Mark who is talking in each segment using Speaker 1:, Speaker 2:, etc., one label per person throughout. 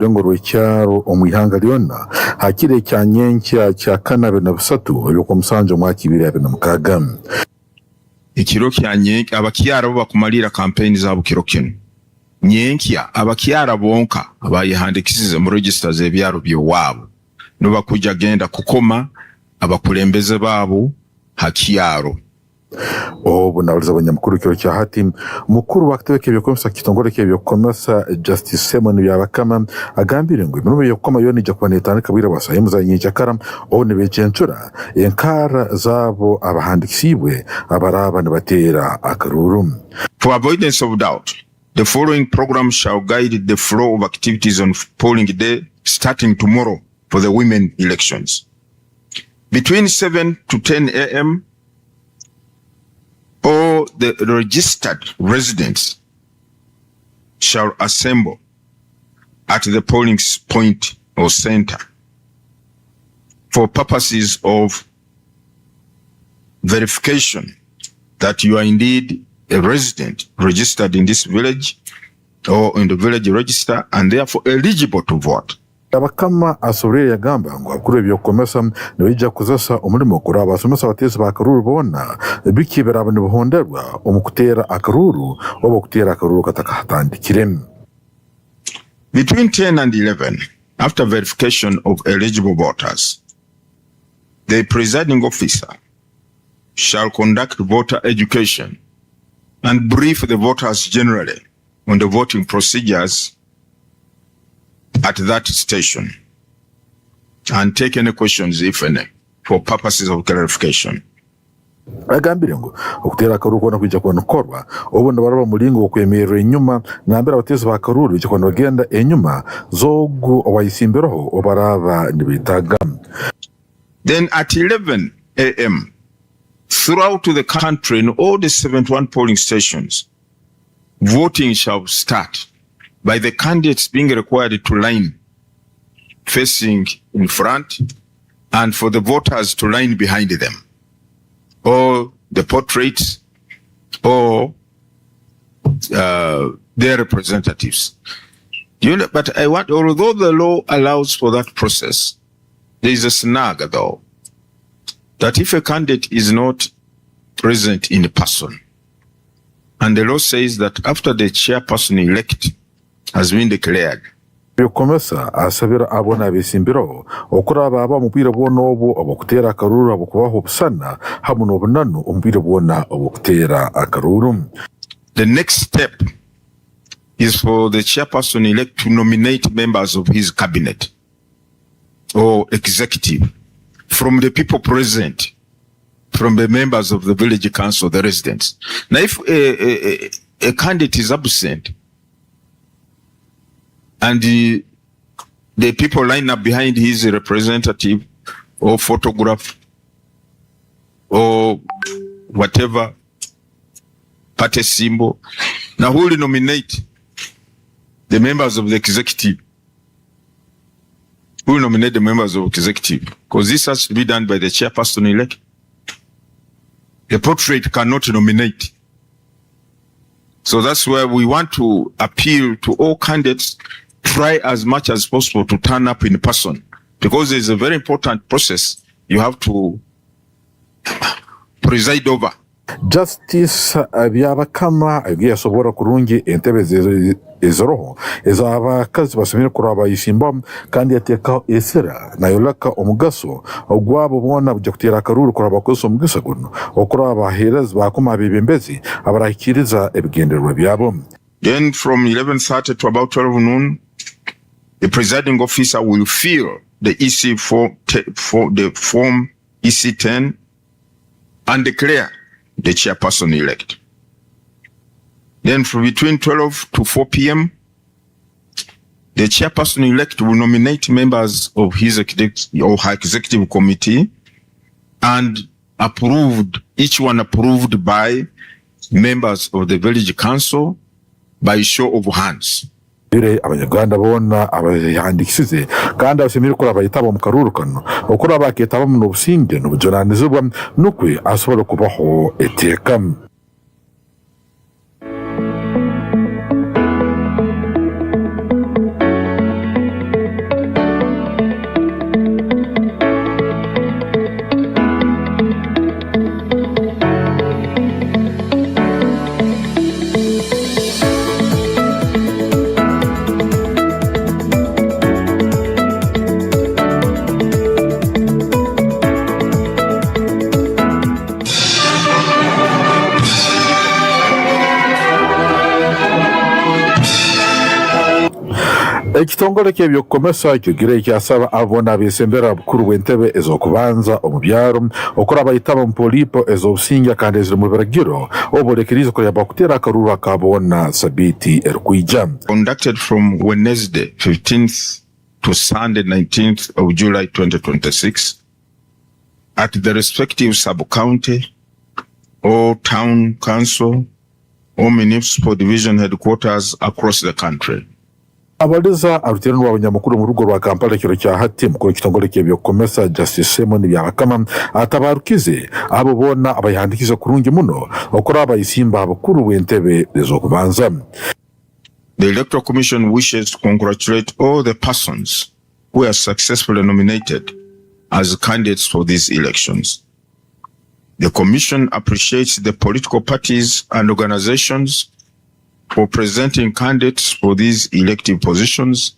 Speaker 1: ngo rwekyaro omwihanga lyonna hakiri ekyanyenkya kya 2023 eby'okumusanja omwaka 2026.
Speaker 2: Ekiro kyanyenkya abakyala bo bakumalira kampeyini za bukiro kino. Nyenkya abakyala bonka abayehandikisize mu registers ebyalo by'ewaabwe no bakujja genda kukoma abakulembeze baabo hakyaro.
Speaker 1: Obu nawuliza abanyamukuru kiro kya hati mukuru wakatebeka ebyokomesa kitongole ky'ebyokomesa Justice Simon Byabakama agambire ngo imirimo y'okukoma yona ija kuba netandika bwire bwasahemu za nyenkyakara obu nibecentura enkara zabo abahandikisibwe abaraba nibateera akaruru.
Speaker 2: For avoidance of doubt, the following program shall guide the flow of activities on polling day starting tomorrow for the women elections. Between 7 to 10 a.m., all the registered residents shall assemble at the polling point or center for purposes of verification that you are indeed a resident registered in this village or in the village register and therefore eligible to vote.
Speaker 1: Abakama asobrera yagamba ngo abakuru ebyokomesa nibijja kuzasa omulimo kuri abasomesa abateezi b'akaruru boona bikibera abo nibuhonderwa omu kuteera akaruru oba okuteera akaruru katakahatandikire.
Speaker 2: Between 10 and 11, after verification of eligible voters, the presiding officer shall conduct voter education and brief the voters generally on the voting procedures at that station and take any questions, if any, for purposes of clarification.
Speaker 1: Agambire ngo okuteera akaruru kona kwijja kuba nikorwa obundi baraba mulingo okwemerera enyuma nambere abateezi b'akaruru bijja kuba nibagenda enyuma z'ogu owayisimbiraho obaraba nibetaaga.
Speaker 2: Then at 11 a.m. throughout the country in all the 71 polling stations, voting shall start by the candidates being required to line facing in front and for the voters to line behind them, or the portraits or their representatives. But although the law allows for that process, there is a snag though, that if a candidate is not present in person, and the law says that after the chairperson elect has been declared,
Speaker 1: byokomesa asabira abona abesimbiraho okuraba aba omupira bwona obu obukuteera akaruru obukubaho obusana hamu n'obunanu omupira bwona obukuteera akaruru.
Speaker 2: The next step is for the chairperson elect to nominate members of his cabinet or executive from the people present, from the members of the village council, the residents. Now, if a candidate is absent and the people line up behind his representative or photograph or whatever party symbol, now who will nominate the members of the executive? Who will nominate the members of the executive? Because this has to be done by the chairperson elect. The portrait cannot nominate. So that's where we want to appeal to all candidates, try as much as possible to turn up in person, because there's a very important process you have to preside over.
Speaker 1: Justice Byabakama agiye asobora kurungi entebe eziroho ez'abakazi basomire kuraba abayisimba kandi yateekaho esira nayoleka omugaso ogwabo boona bujja kuteera akaruru kuraba abakozesa omugisa guno okuraba abaheereza bakoma abebembezi abarahikiriza ebigendererwa byabo.
Speaker 2: Then from 11:30 to about 12 noon, the presiding officer will fill the EC the form EC10 and declare the chairperson elect. Then from between 12 to 4 p.m., the chairperson elect will nominate members of his executive or her executive committee and each one approved by members of the village council by show of hands.
Speaker 1: Abanyarwanda bona abayandikisize kandi abasemire kuri abayitaba mu karuru kano okuri abaketaba mu obusinde n'obujonanizibwa nukwe asobola kubaho eteeka. ekitongole ky'ebyokukomesa kyogire kyasaba abona besembera bukuru bw'entebe ez'okubanza omu byaro okora bayitaba mu polipo ez'obusinga kandi eziri mu biragiro oburekerize kuyamba kuteera akaruru akabona sabiti erikwija.
Speaker 2: Conducted from Wednesday 15th to Sunday 19th of July 2026 at the respective sub-county or town council or municipal division headquarters across the country.
Speaker 1: Abaliza arutirano w'abanyamakuru mu rugo rwa Kampala kiro cya hati mukuru kitongole ky'ebyokukomesa Justice Simon Byabakama atabarukize abo bona abayihandikiza kurungi muno okora abayisimba abakuru bw'entebe ez'okubanza.
Speaker 2: The Electoral Commission wishes to congratulate all the persons who are successfully nominated as candidates for these elections. The Commission appreciates the political parties and organizations for presenting candidates for these elective positions,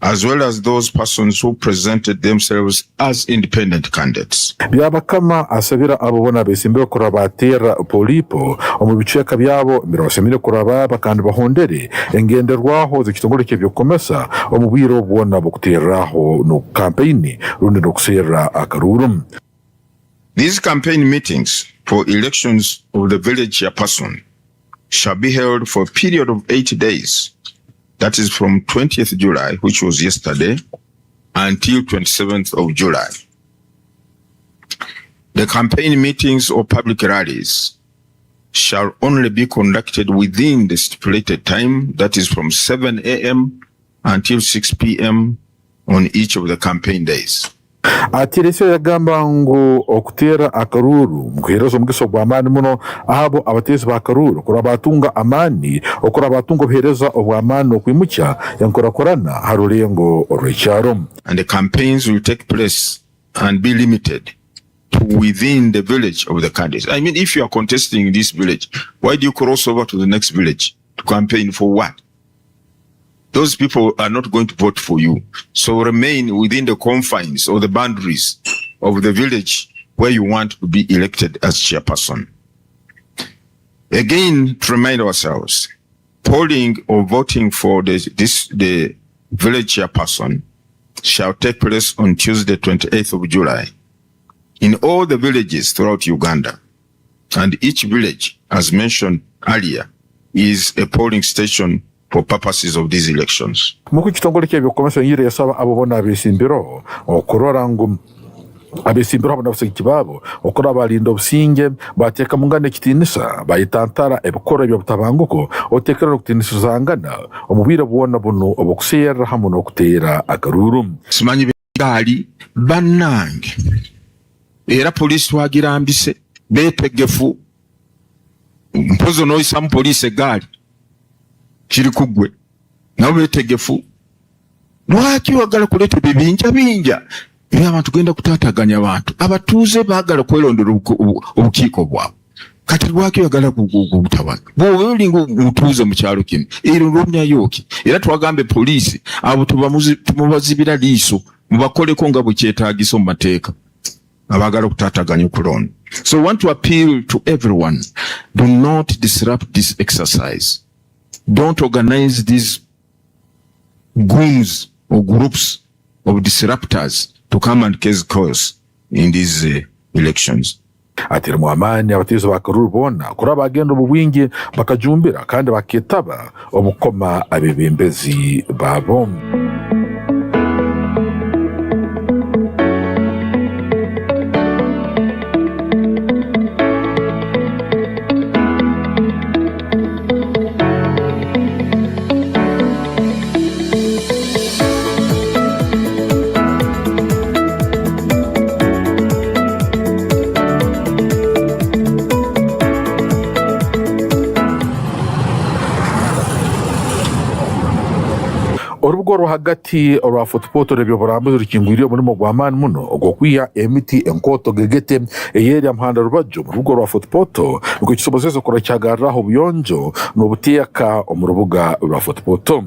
Speaker 2: as well as those persons who presented themselves as independent candidates.
Speaker 1: Byabakama asabira abo bona besimbe kora batera polipo omu biceka byabo mirasemire kora baba kandi bahondere engenderwaho z'ekitongole ky'ebyokukomesa omu bwiro bwona bukuteraho no campaign rundi no kusera akarurum.
Speaker 2: These campaign meetings for elections of the village chairperson shall be held for a period of 8 days. That is from 20th July, which was yesterday, until 27th of July. The campaign meetings or public rallies shall only be conducted within the stipulated time, that is from 7 a.m. until 6 p.m. on each of the campaign days.
Speaker 1: Atiresyo yagamba ngo okutera akaruru mukuherezo mugiso gwa amani muno abo abatezi ba akaruru kora batunga amani okora batunga bihereza obwamani okwimucya yankorakorana harurengo orwecyaro.
Speaker 2: And the campaigns will take place and be limited to within the village of the candidates. I mean, if you are contesting in this village, why do you cross over to the next village to campaign for what? Those people are not going to vote for you. So remain within the confines or the boundaries of the village where you want to be elected as chairperson. Again, to remind ourselves, polling or voting for the village chairperson shall take place on Tuesday, 28th of July in all the villages throughout Uganda. And each village, as mentioned earlier, is a polling station for purposes of these elections.
Speaker 1: Muku kitongole ky'ebyokukomesa yire yasaba abo bona abesimbiro okurora ngo abesimbiro abo nabasiki babo okora balinda obusinge bateka mungane kitinisa bayitantara ebikoro by'obutabanguko otekera kutinisa zangana omubira bwona buno obukusera hamwe n'okutera akaruru.
Speaker 2: Simanyi gali bannange era polisi wagirambise betegefu mpozo noyisa mu polisi egali kiri kugwe nabo betegefu lwaki wagala kuleta bibinja binja era abantu genda kutataganya abantu abatuuze baagala kwelondera obukiiko bwabwe kati lwaki wagala kutabana bwoli ngutuuze mu kyalo kino ero lomyayoki era twagambe polisi abo tumubazibira liiso mubakoleko nga bwe kyetaagisa mu mateeka abagala kutataganya okulonda. So I want to appeal to everyone, do not disrupt this exercise. Don't organize these goons or groups of disruptors to come and cause chaos in these elections.
Speaker 1: Atiri mu amani abatezi ba akaruru bona kora bagenda mu bwingi bakajumbira kandi baketaba obukoma abebembezi babo. Orubugo hagati orwa footpoto rebyo burambuze rukingwiriye muri mogwamani muno ogokwiya emiti enkoto gegete eyeri amhanda rubajo mu rubugo rwa footpoto uko kisobozeze kora cyagaraho buyonjo no butiyaka omurubuga rwa footpoto.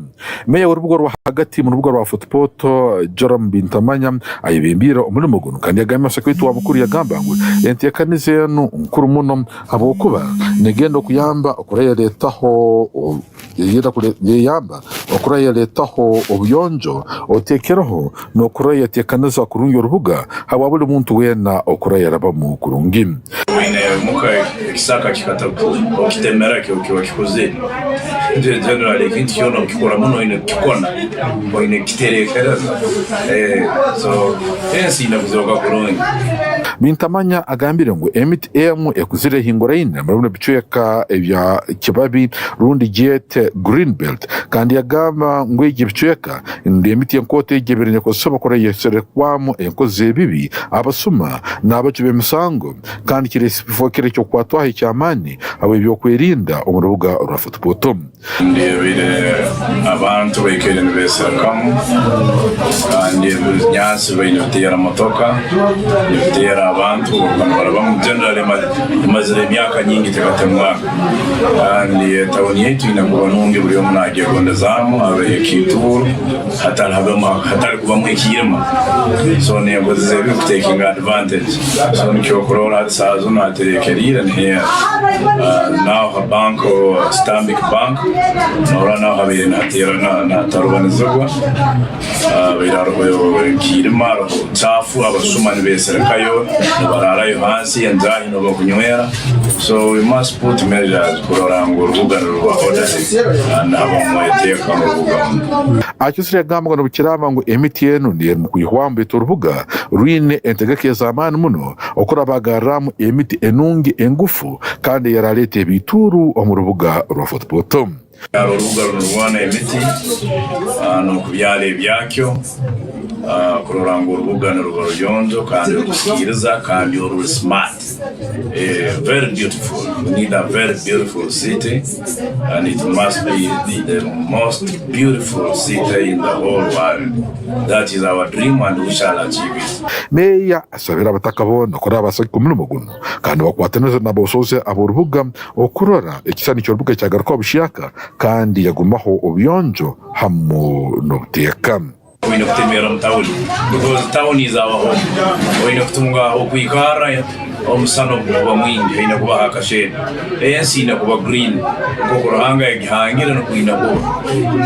Speaker 1: Meya orubugo rwa hagati mu rubugo rwa footpoto Joram Bintamanya ayibimbira omurimo guno kandi yagamasa kwitwa mukuru yagamba ngo entekanize no nkuru muno abokuba negendo kuyamba okuraya letaho yera kure yamba okuraya letaho obuyonjo otekeraho no kuraya tekanaza kurungi urubuga haba buli muntu wena okuraya rabamu kurungi
Speaker 3: wine muka kisaka kikatabu okitemera kiwa kikoze generally kintu kyono kikora muno ine kikona wine kiterekera so ensi inakuzoka kurungi
Speaker 1: Bintamanya agambire ngo MTM ekuzire hingora ine marabuna bicueka ebya kibabi rundi jet Greenbelt kandi yagamba ngo igibicueka ndi MTM kote igeberenya ko soba kora yesere kwamo enkoze bibi abasuma n'abacibe misango kandi kiresi bifokere cyo kwatwaha icyamani abo ibyo kwerinda umurubuga rwa football
Speaker 3: ndebire abantu bekere nibesakamu kandi nyasi bayinotera motoka nibitera abantu barabamu generally mazire imyaka nyingi tekatemwa kandi tawuni yetu inakuwa nungi buri umwe nagiye gondazamu abe kituru hatari kuba mu ikirema so nego zizebi taking advantage so nicyo korora sazo na terekerira here now a bank or Stanbic Bank nora now habe na tarubanizogwa biraro kirema chafu abasuma nibeserekayo bararayo hasi yanzahi no bakunywera so we must put measures korora ngo urubuga rwa orders and abamweteka mu rubuga
Speaker 1: akisire gamba ngo bukirama ngo MTN ndiye mu kuyihwamba iturubuga ruine entegeke zamani muno okora bagaramu MTN engufu kandi yaralete bituru mu rubuga rwa football
Speaker 3: urubuga rurwana imiti no kubyale byakyo kuroranga urubuga n'urugonjo kandi rusikiriza kandi uru smart very beautiful. We need a very beautiful city and it must be the most beautiful city in the whole world. That is our dream and we shall achieve it.
Speaker 1: Meya asabira abatakabona kora abasaki kumino muguno kandi bakwataneza nabosoze aburubuga okurora ekisani cyo rubuga cyagaruka bushaka kandi yagumaho obuyonjo hammo no buteka
Speaker 3: we know kutemera mtauni because town is our home. We know kutunga okuikara omusano kuba mwingi ina kuba akashe ensi ina kuba green kokoranga igihangira no kuina ko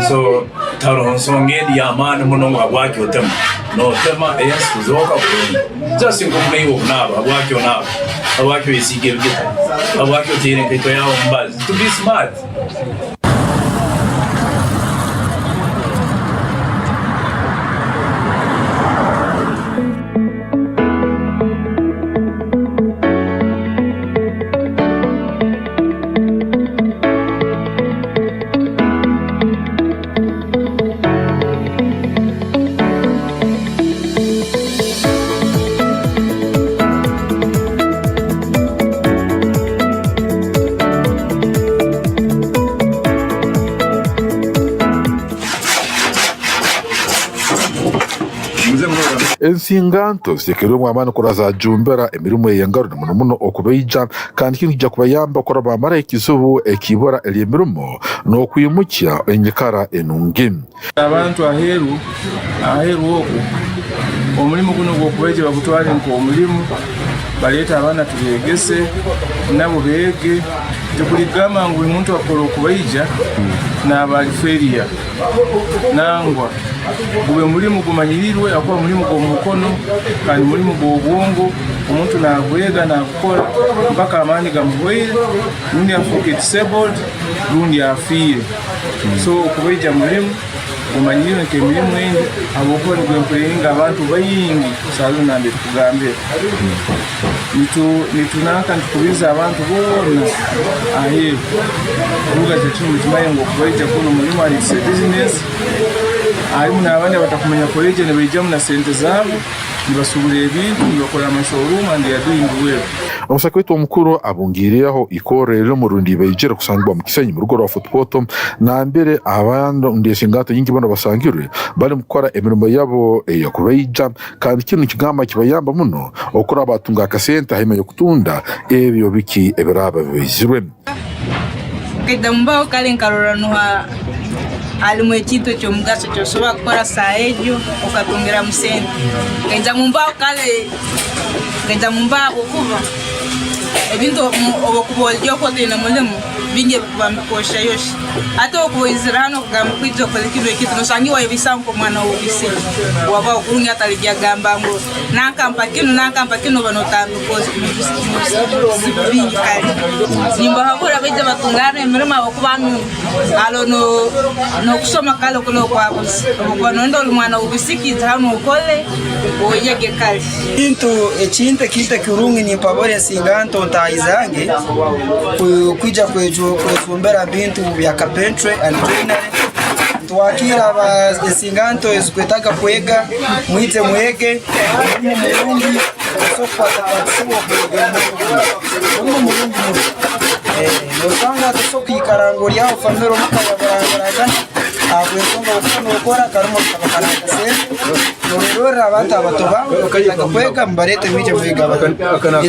Speaker 3: so taro nsongendi ya mane muno ngabwaki otema no tema ensi kuzoka kuno just ngomne yo naba abwaki onaba abwaki isige bigita abwaki otire nkito yawo mbazi to be smart.
Speaker 1: ensinganto sekero mwamana kuraza jumbera emirimo yengarude muno okubeija kandi kintu kija kubayamba kora bamara ikizubu ekibora elimirimo no kwimukya enyikara enungi
Speaker 4: abantu aheru oku omulimo guno gwokubeje bagutwale nko omulimo baleta abana tubegese nabo bege tukuligama ngo umuntu akora okubeija n'abaliferia nangwa gube mulimo gumanyirirwe akwa mulimo go mukono kandi mulimo go bwongo umuntu nagwega nakukora mpaka amani gamuhwere nundi afuke disabled nundi afire so kubeja mulimo umanyiriwe ke milimo endi abokora gwempulinga abantu bayingi salu nambe tukugambe nitunaka ntukubiza abantu bona ahe ruga cyacu tumaye ngo kubeja kuno mulimo ari business arimu n'abandi batakumenya college ne bijamu na sente zabo nibasubira ebintu nibakora amashowroom and they are doing well.
Speaker 1: Omusaka wetu omukuru abungiriyeho ikorero mu rundi bayigera kusangwa mu Kisenyi mu rugo rwa football na mbere abandi ndesingato nyingi bona basangirwe bari mukora emirimo yabo ya kubeija kandi kintu kigamba kibayamba muno okora abatunga akasente haimenye kutunda ebyo biki ebiraba bizirwe
Speaker 5: kidambao kale nkaroranoha alimwe kintu cyo mugaso cyo soba gukora saejo ukatongera musente kajya mumbao kale kajya mumbao kuva ebintu obukubolyo kote na mulemu binge bamukosha yoshi ate okuizirano kugamba kwijo kolekibwe kitu nosangiwa ebisanko mwana obisi waba okurungi atalijya gamba ngo nakampa kino banotambi kozi bingi kali nimba habura beje batungana emirima okubanu alo no kusoma kalo kulo kwabo obukono ndo mwana obisiki hano ukole oyege kali
Speaker 6: Echinte kita kirungi ni pabore Singanto ntaizange kuja kwejumbera bintu vya carpentry and joinery tuwakira ba Singanto ezikwetaka kwega mwite mwege mulungi sokwa tapatsuwa kwega mulungi nosanga tusoki karango lyao famero mukaya barangaraga akwesonga okuno okora karimo kabakanakase norora abantu abatoba okataka kwega mbarete mwije mwega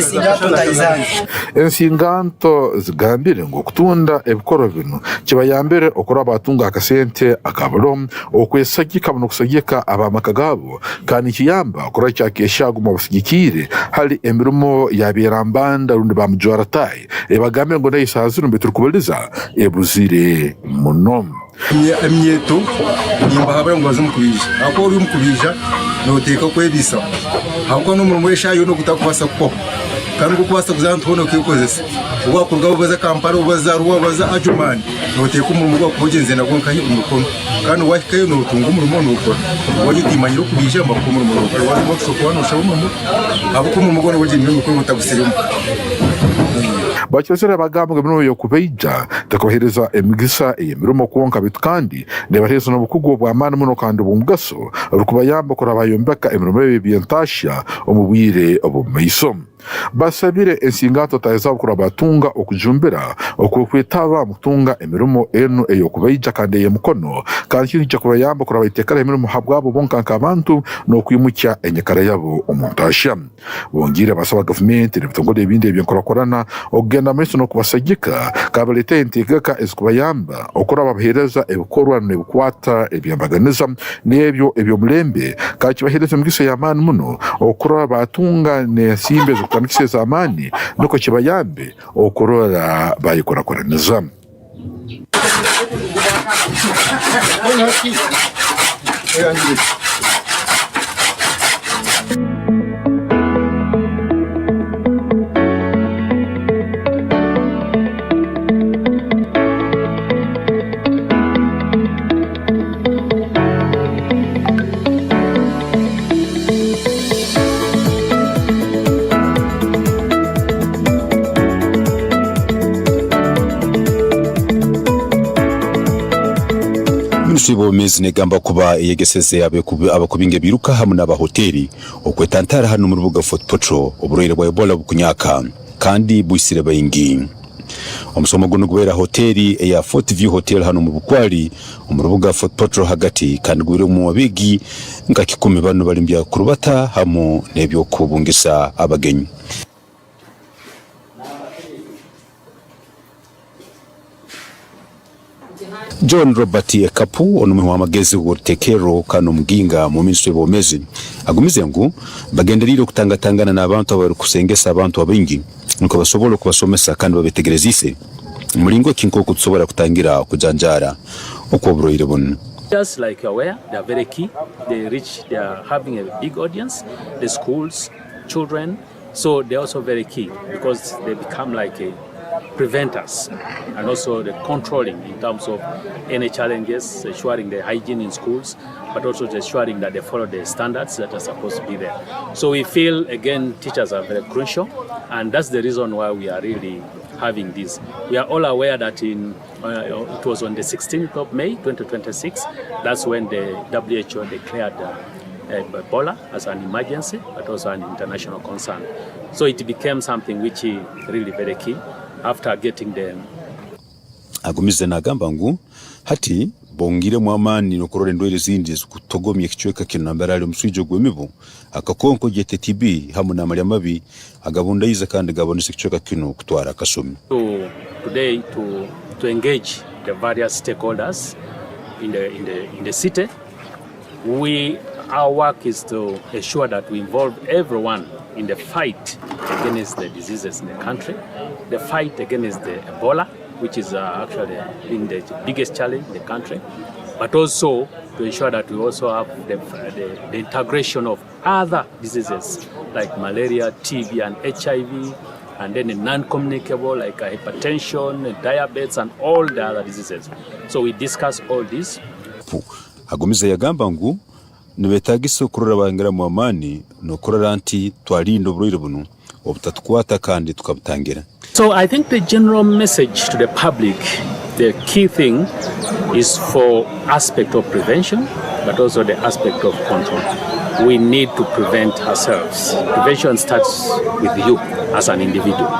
Speaker 6: Singanto ntaizange
Speaker 1: Ensinganto zigambire ngo kutunda ebikoro bino kibayambere okora abatunga akasente akaburo okwesagika no kusagika abamakagabo kandi kiyamba okora cyakeshaguma basigikire hali emirimo yabirambanda rundi bamujwaratai ebagambe ngo ndayisazuru mbe turikubaliza ebuzire munom
Speaker 7: emyeto nimba habara ngo bazumukubije ako uri mukubija no teka kwebisa ako no murumwesha yo no kutakubasa ko kandi kubasa kuzantubona kwikozesa ubakurwa baza kampara baza ruwa baza ajumani no teka umurimo gwa kugenze nabwo nkahi umukono kandi wahikayo no tunga umurimo no ukora wari timanyiro kubija mbako umurimo no ukora wari bakso no shawo umurimo abo ko umurimo gwa wajimye no kutagusirimo
Speaker 1: bakizera bagambwe bino yo kubeija takohereza emigisa emirimo kuonka bitu kandi nebahezo no bukugo bwa mani muno kandi bumugaso rukubayamba kurabayombeka emirimo y'ebyentasha omubwire obumeiso basabire Ensinganto taeza kurabatunga okujumbira okukwetaba mutunga emirimo eno eyo kubeija kandi yemukono kandi kintu cyo kubayamba kurabayitekara emirimo habwabo bonka abantu no kwimukya enyekara yabo omuntasha bongire basaba government n'ibitongole ebindi ebyenkorakorana ogenda meso no kubasagika kabalete integeka ezikubayamba okuraba bahereza ebikorwa n'ebikwata ebyambaganiza n'ebyo mulembe kandi bahereza mugiso y'amani muno okuraba batunga nesimbe zikukanikise za amani nuko kibayambe okurora bayikorakoraniza
Speaker 8: Minisitiri w'Ubumenyi negamba kuba yegeseze abakubinge biruka hamwe n'abahoteli okwetantara hano mu rubuga Fort Portal uburoire bwa Ebola bukunyaka kandi buisire bayingi omusomo guno gwera hoteli ya Fort View Hotel hano mu Bukwari mu rubuga Fort Portal hagati kandi gwire mu wabigi nga 10 bano balimbya kurubata hamo nebyo kubungisa abagenyi John Robert Ekapu onume wa magezi wotekero kano mginga mu Minisitiri w'Ubumenyi agumize ngo bagenderire kutangatangana n'abantu abari kusengesa abantu abingi nuko basobola kubasomesa kandi babetegerezise mulingo kinko kutsobora kutangira kujanjara uko buroire bun.
Speaker 9: Just like you're aware, they are very key. They are having a big audience, the schools, children, so they're also very key because they become like a preventers and also the controlling in terms of any challenges, ensuring the hygiene in schools, but also ensuring that they follow the standards that are supposed to be there. So we feel, again, teachers are very crucial, and that's the reason why we are really having this. We are all aware that it was on the 16th of May 2026, that's when the WHO declared Ebola as an emergency, but also an international concern. So it became something which is really very key. After getting them
Speaker 8: agumize nagamba ngu hati bongire mu amani no korore ndwere zindi kutogomye kichweka kinambara ali muswijo gwemibu akakonko gete TB hamu na mali mabi agabunda yiza kandi gabonese kichweka kino kutwara kasomi.
Speaker 9: So today to engage the various stakeholders in the city, our work is to ensure that we involve everyone in the fight against the diseases in the country, the fight against the Ebola, which is actually being the biggest challenge in the country, but also to ensure that we also have the integration of other diseases like malaria, TB, and HIV, and then the non-communicable like hypertension, diabetes, and all the other diseases. So we discuss all this.
Speaker 8: Agumiza yagamba ngu nibetagisa okurora bangira mu amani nokurora nti twalinda oburwaire buno obutatukwata kandi tukabutangira.
Speaker 9: So I think the general message to the public, the key thing is for aspect of prevention, but also the aspect of control. We need to prevent ourselves. Prevention starts with you as an individual.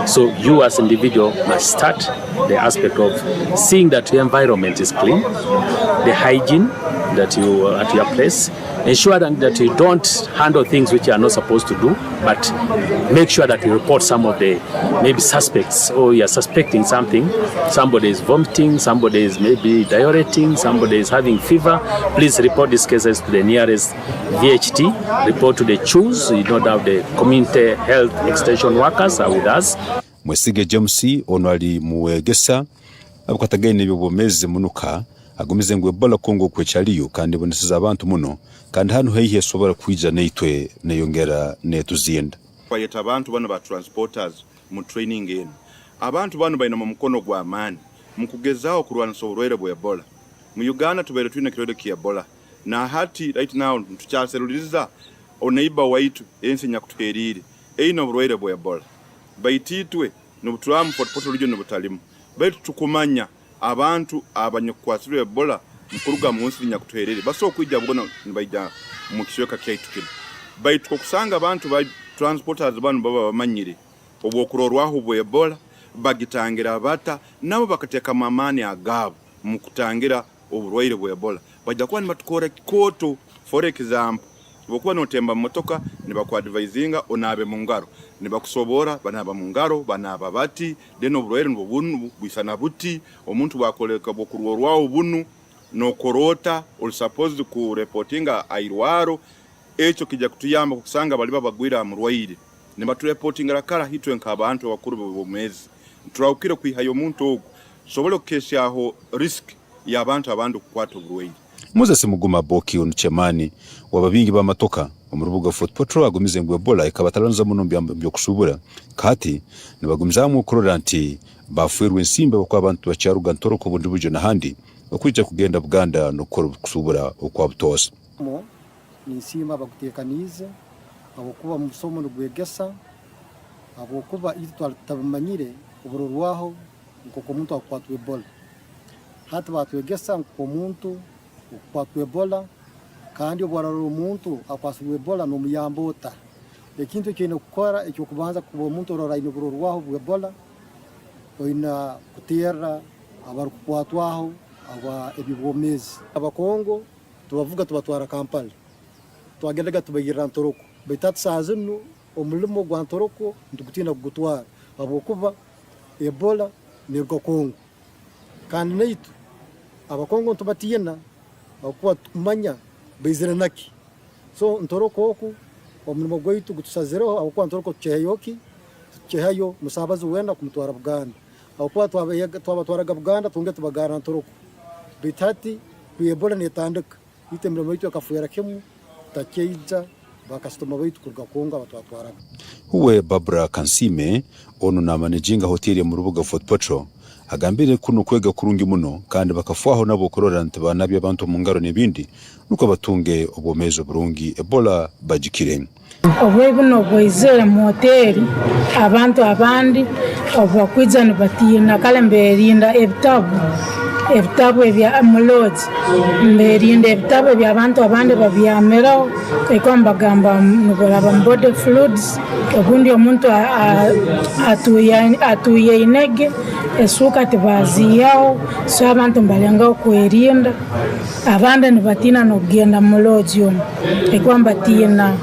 Speaker 9: So you as an individual must start the aspect of seeing that your environment is clean, the hygiene that you at your place, ensure that you don't handle things which you are not supposed to do, but make sure that you report some of the maybe suspects, or you are suspecting something. Somebody is vomiting, somebody is maybe diureting, somebody is having fever. Please report these cases to the nearest VHT, report to the CHUS. You know that the community health extension workers are with us.
Speaker 8: Mwesige James ono ali muwegesa abukatagene byobomeze munuka agumize ngo Ebola Congo kwechaliyo kandi bonesiza abantu muno kandi hano heihe sobora kwija neitwe neyongera netuzienda
Speaker 10: kwayeta abantu bano ba transporters mu training eno abantu bano baina mu mukono gwa amani mukugezao kurwanisa oburwaire bwa Ebola mu Uganda tubere twine kirode ki Ebola na hati right now tuchaseruliza oneiba waitu ensi nyakutukerire eino oburwaire bwa Ebola baititwe n'obuturamu fotopoto lujyo n'obutalimu baitu tukumanya abantu abanyokwasirwe Ebola mukuruga munsi nyakutuherere baso kwijja bugona nibaija mu kishoka kyaitukira baitu kusanga abantu ba transporters bano baba bamanyire obwokurorwaho bwa Ebola bagitangira abata nabo bakateka mamani agabo mu kutangira oburwaire bwa Ebola bajja kwa nibatukora koto for example bokuba notemba motoka nibakwa advisinga onabe mu ngaro nibakusobora banaba mu ngaro banaba bati deno oburwaire nbobunu bwisana buti omuntu bakoleka bokurorwaho bunu no korota or supposed ku reportinga airwaro echo kijja kutuyamba kusanga bali babagwira mu rwaire nibatu reportinga rakara hitwe nkabantu bakuru bomezi turawukira kwihayo omuntu ogo sobolo kesha aho risk y'abantu abandu kukwata oburwaire.
Speaker 8: Moses Muguma Boki onuchemani wababingi ba matoka mu rubuga Fort Patrol agumize ngo Ebola ikabatalonza muno byo kusubura kati nibagumizamu kurora nti bafwerwe nsimbe bakwa abantu bacharuga ntoroko bundi bujo nahandi bakwija kugenda Buganda no kusubura okwa butosa
Speaker 11: ni nsimba bakutekanize abokuba musomo n'ugwegesa abokuba itu tabamanyire ubururwaho ngo muntu akwatwe Ebola hata batwegesa ngo muntu ukwatwe Ebola kandi obwararo umuntu akwaswe Ebola no muyambota ekintu cyene gukora icyo kubanza kubo muntu orora inobururwaho Ebola oina kutera abarukwatwaho aba ebibomezi abakongo tubavuga tubatwara Kampala twagendaga tubagira ntoroko betatu sazino omulimo gwa ntoroko ndukutina kugutwara abokuba Ebola nirwo Kongo kandi naitu abakongo tubatiyena akuba tumanya bezera naki so ntoroko oku omulimo gwitu gutusazero akuba ntoroko cheyoki chehayo musabazi wenda kumutwara Buganda akuba twabatwaraga Buganda tunge tubagara ntoroko bitati Ebola netandika itemre moito akafuera kemu takeija bakastoma baitu kurga Kongo batwatwaraga.
Speaker 8: Huwe Barbara Kansime ono na manejinga hoteli mu rubuga Fort Patrol agambire kuno kwega kurungi muno kandi bakafuaho nabo korora ntibana by'abantu mu ngaro nebindi nuko batunge obomezo burungi Ebola bajikire.
Speaker 12: Obwebuno bwizera mu hoteli abantu abandi obakwijana batina kale mberinda ebitabu ebya mulozi mberinda ebitabu bya abantu abandi babyameraho ekwamba gamba nubolaba body fluids obundi omuntu atuye inege esuka tibaziyaho so abantu mbalenga okwerinda abandi nibatina nokugenda mulozi ekwamba tina